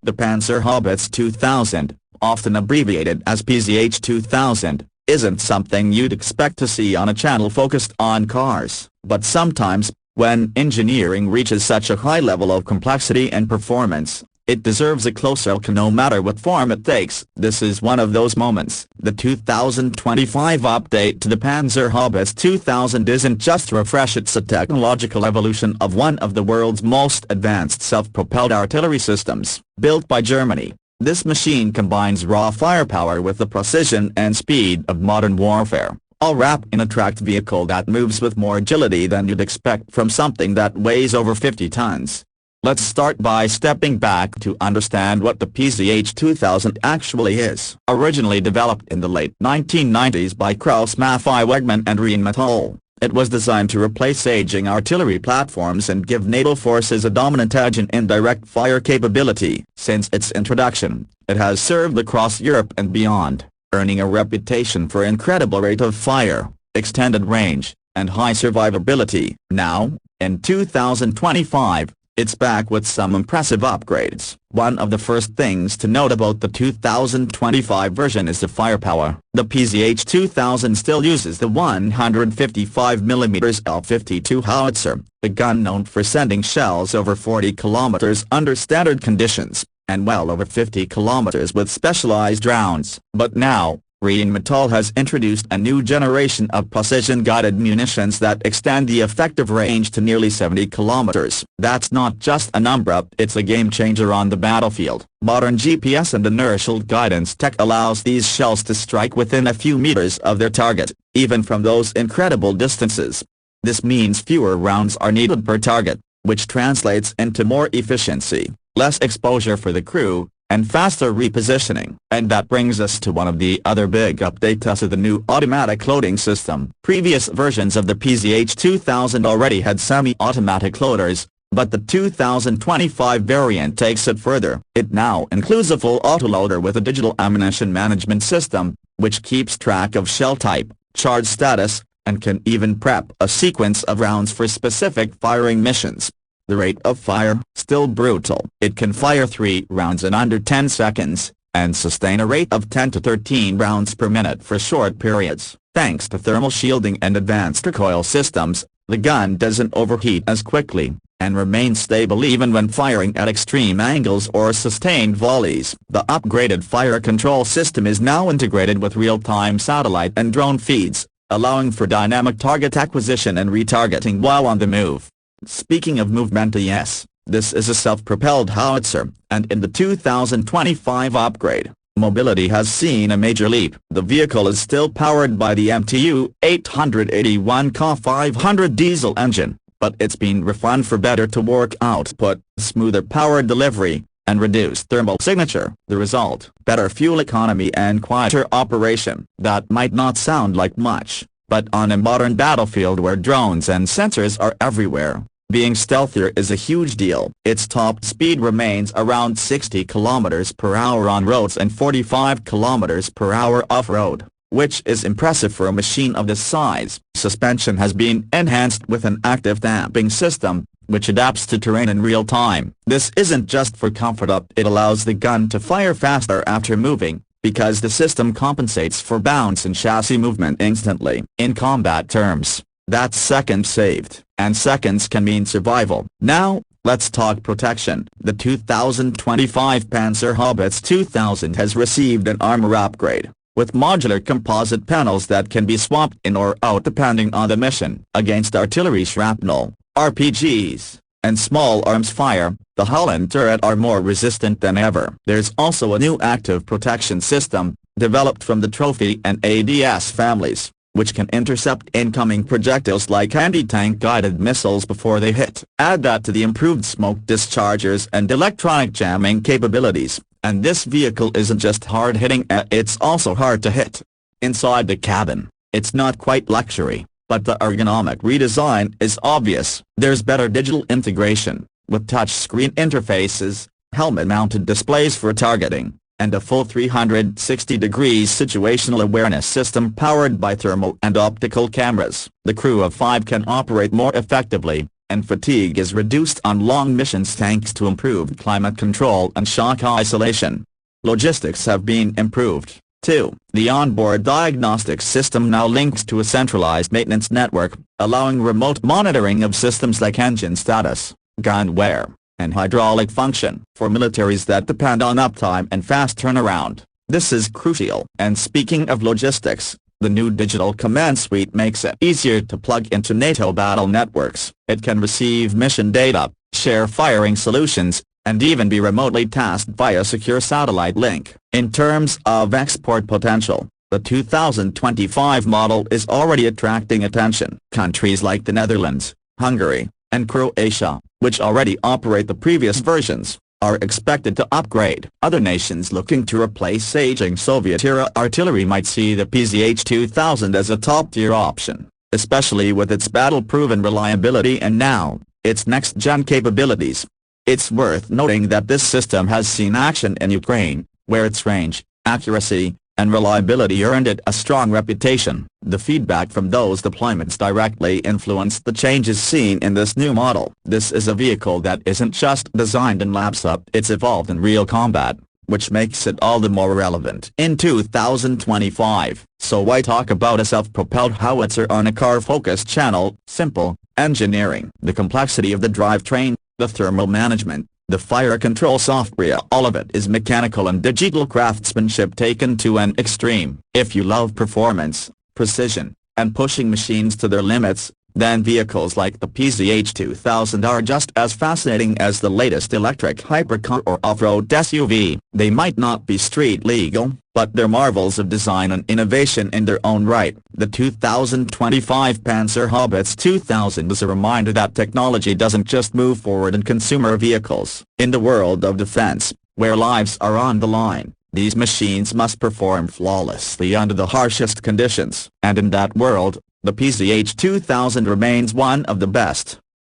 The Panzerhaubitze 2000, often abbreviated as PZH 2000, isn't something you'd expect to see on a channel focused on cars, but sometimes, when engineering reaches such a high level of complexity and performance, it deserves a closer look no matter what form it takes. This is one of those moments. The 2025 update to the Panzerhaubitze 2000 isn't just a refresh, it's a technological evolution of one of the world's most advanced self-propelled artillery systems, built by Germany. This machine combines raw firepower with the precision and speed of modern warfare, all wrapped in a tracked vehicle that moves with more agility than you'd expect from something that weighs over 50 tons. Let's start by stepping back to understand what the PZH 2000 actually is. Originally developed in the late 1990s by Krauss Maffei Wegmann and Rheinmetall, it was designed to replace aging artillery platforms and give NATO forces a dominant edge in indirect fire capability. Since its introduction, it has served across Europe and beyond, earning a reputation for incredible rate of fire, extended range, and high survivability. Now, in 2025, it's back with some impressive upgrades. One of the first things to note about the 2025 version is the firepower. The PZH 2000 still uses the 155mm L-52 howitzer, a gun known for sending shells over 40 kilometers under standard conditions, and well over 50 kilometers with specialized rounds. But now, Rheinmetall has introduced a new generation of precision-guided munitions that extend the effective range to nearly 70 kilometers. That's not just a number, it's a game-changer on the battlefield. Modern GPS and inertial guidance tech allows these shells to strike within a few meters of their target, even from those incredible distances. This means fewer rounds are needed per target, which translates into more efficiency, less exposure for the crew, and faster repositioning. And that brings us to one of the other big updates to the new automatic loading system. Previous versions of the PZH 2000 already had semi-automatic loaders, but the 2025 variant takes it further. It now includes a full autoloader with a digital ammunition management system, which keeps track of shell type, charge status, and can even prep a sequence of rounds for specific firing missions. The rate of fire, still brutal. It can fire 3 rounds in under 10 seconds, and sustain a rate of 10 to 13 rounds per minute for short periods. Thanks to thermal shielding and advanced recoil systems, the gun doesn't overheat as quickly, and remains stable even when firing at extreme angles or sustained volleys. The upgraded fire control system is now integrated with real-time satellite and drone feeds, allowing for dynamic target acquisition and retargeting while on the move. Speaking of movement, yes, this is a self-propelled howitzer, and in the 2025 upgrade, mobility has seen a major leap. The vehicle is still powered by the MTU 881 K500 diesel engine, but it's been refined for better torque output, smoother power delivery, and reduced thermal signature. The result: better fuel economy and quieter operation. That might not sound like much, but on a modern battlefield where drones and sensors are everywhere, being stealthier is a huge deal. Its top speed remains around 60 km per hour on roads and 45 km per hour off-road, which is impressive for a machine of this size. Suspension has been enhanced with an active damping system, which adapts to terrain in real time. This isn't just for comfort, it allows the gun to fire faster after moving, because the system compensates for bounce and chassis movement instantly. In combat terms, that's seconds saved, and seconds can mean survival. Now, let's talk protection. The 2025 Panzerhaubitze 2000 has received an armor upgrade, with modular composite panels that can be swapped in or out depending on the mission. Against artillery shrapnel, RPGs, and small arms fire, the hull and turret are more resistant than ever. There's also a new active protection system, developed from the Trophy and ADS families, which can intercept incoming projectiles like anti-tank guided missiles before they hit. Add that to the improved smoke dischargers and electronic jamming capabilities, and this vehicle isn't just hard-hitting, it's also hard to hit. Inside the cabin, it's not quite luxury, but the ergonomic redesign is obvious. There's better digital integration, with touchscreen interfaces, helmet-mounted displays for targeting, and a full 360-degree situational awareness system powered by thermal and optical cameras. The crew of 5 can operate more effectively, and fatigue is reduced on long missions thanks to improved climate control and shock isolation. Logistics have been improved, too. The onboard diagnostics system now links to a centralized maintenance network, allowing remote monitoring of systems like engine status, gun wear, and hydraulic function. For militaries that depend on uptime and fast turnaround, this is crucial. And speaking of logistics, the new digital command suite makes it easier to plug into NATO battle networks. It can receive mission data, share firing solutions, and even be remotely tasked via secure satellite link. In terms of export potential, the 2025 model is already attracting attention. Countries like the Netherlands, Hungary, and Croatia, which already operate the previous versions, are expected to upgrade. Other nations looking to replace aging Soviet-era artillery might see the PZH-2000 as a top-tier option, especially with its battle-proven reliability and now, its next-gen capabilities. It's worth noting that this system has seen action in Ukraine, where its range, accuracy, and reliability earned it a strong reputation. The feedback from those deployments directly influenced the changes seen in this new model. This is a vehicle that isn't just designed in labs, it's evolved in real combat, which makes it all the more relevant in 2025. So why talk about a self-propelled howitzer on a car-focused channel? Simple: engineering. The complexity of the drivetrain, the thermal management, the fire control software, all of it is mechanical and digital craftsmanship taken to an extreme. If you love performance, precision, and pushing machines to their limits, then vehicles like the PZH-2000 are just as fascinating as the latest electric hypercar or off-road SUV. They might not be street legal, but they're marvels of design and innovation in their own right. The 2025 Panzerhaubitze 2000 is a reminder that technology doesn't just move forward in consumer vehicles. In the world of defense, where lives are on the line, these machines must perform flawlessly under the harshest conditions. And in that world, the PZH-2000 remains one of the best.